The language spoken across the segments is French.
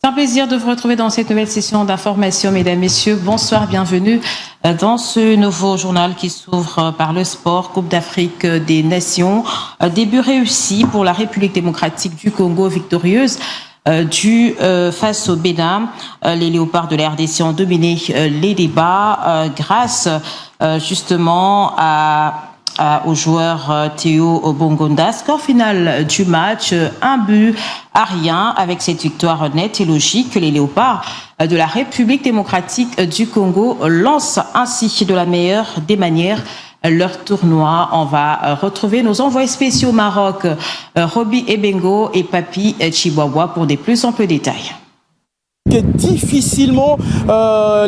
C'est un plaisir de vous retrouver dans cette nouvelle session d'information, mesdames, messieurs. Bonsoir, bienvenue dans ce nouveau journal qui s'ouvre par le sport. Coupe d'Afrique des Nations. Début réussi pour la République démocratique du Congo, victorieuse face au Bénin. Les léopards de la RDC ont dominé les débats grâce justement au joueur Théo Bongonda. Score final du match, 1-1 avec cette victoire nette et logique. Les léopards de la République démocratique du Congo lancent ainsi de la meilleure des manières leur tournoi. On va retrouver nos envoyés spéciaux au Maroc, Roby Ebengo et Papi Chihuahua pour des plus amples détails. Difficilement,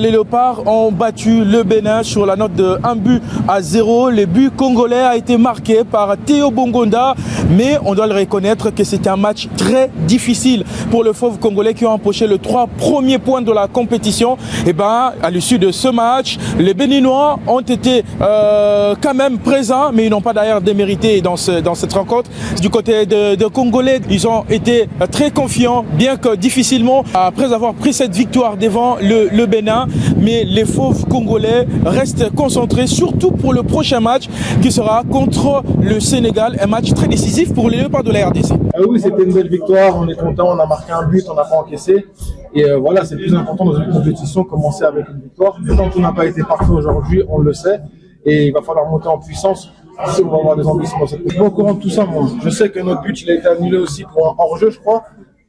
les léopards ont battu le Bénin sur la note de 1-0. Le but congolais a été marqué par Théo Bongonda, mais on doit le reconnaître que c'était un match très difficile pour le fauve congolais qui ont empoché les 3 premiers points de la compétition. Et à l'issue de ce match, les Béninois ont été quand même présents, mais ils n'ont pas d'ailleurs démérité dans cette rencontre. Du côté de Congolais, ils ont été très confiants, bien que difficilement, après avoir pris cette victoire devant le Bénin, mais les fauves congolais restent concentrés, surtout pour le prochain match qui sera contre le Sénégal, un match très décisif pour les léopards de la RDC. Oui, c'était une belle victoire, on est content, on a marqué un but, on n'a pas encaissé. Et voilà, c'est le plus important dans une compétition, commencer avec une victoire. Tant qu'on n'a pas été parfait aujourd'hui, on le sait, et il va falloir monter en puissance. Si on va avoir des ambitions dans cette compétition. Je suis pas au courant de tout ça, moi. Je sais que notre but, il a été annulé aussi pour un hors-jeu, je crois,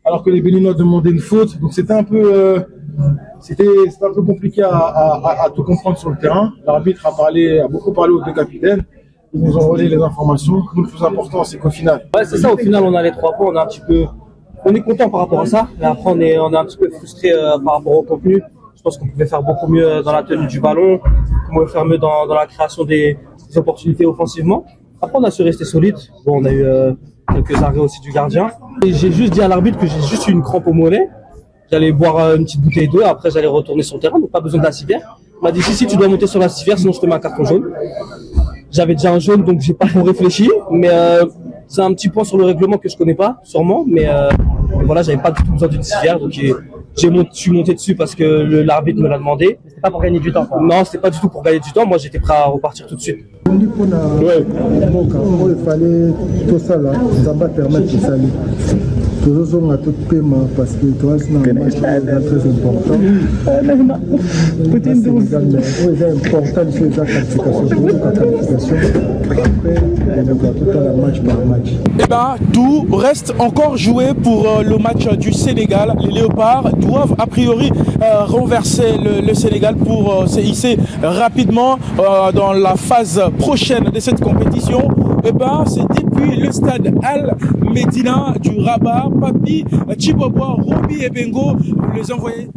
alors que les Béninois demandaient une faute. Donc c'était un peu compliqué à tout comprendre sur le terrain. L'arbitre a beaucoup parlé aux deux capitaines. Ils nous ont donné les informations. Nous, le plus important, c'est qu'au final. Ouais, c'est ça, au final, on a les 3 points. On est content par rapport à ça. Mais après, on est un petit peu frustré par rapport au contenu. Je pense qu'on pouvait faire beaucoup mieux dans la tenue du ballon, qu'on pouvait faire mieux dans la création des opportunités offensivement. Après, on a su rester solide. Bon, on a eu quelques arrêts aussi du gardien. Et j'ai juste dit à l'arbitre que j'ai juste eu une crampe au mollet. J'allais boire une petite bouteille d'eau, après j'allais retourner sur le terrain, donc pas besoin de la civière. Il m'a dit si tu dois monter sur la civière, sinon je te mets un carton jaune. J'avais déjà un jaune, donc j'ai pas trop réfléchi, mais c'est un petit point sur le règlement que je connais pas, sûrement, mais voilà, j'avais pas du tout besoin d'une civière, donc je suis monté dessus parce que l'arbitre me l'a demandé. C'était pas pour gagner du temps, quoi. Non, c'était pas du tout pour gagner du temps, moi j'étais prêt à repartir tout de suite. Ouais. Il fallait tout ça là, ça va permettre de salir. Toujours à tout paiement parce que toi c'est un match très important. C'est important de faire la qualification. Après, match par match. Tout reste encore joué pour le match du Sénégal. Les léopards doivent a priori renverser le Sénégal pour se hisser rapidement dans la phase prochaine de cette compétition. C'est depuis le stade Al-Medina du Rabat, Papi Chihuahua, Roby Ebengo, les envoyés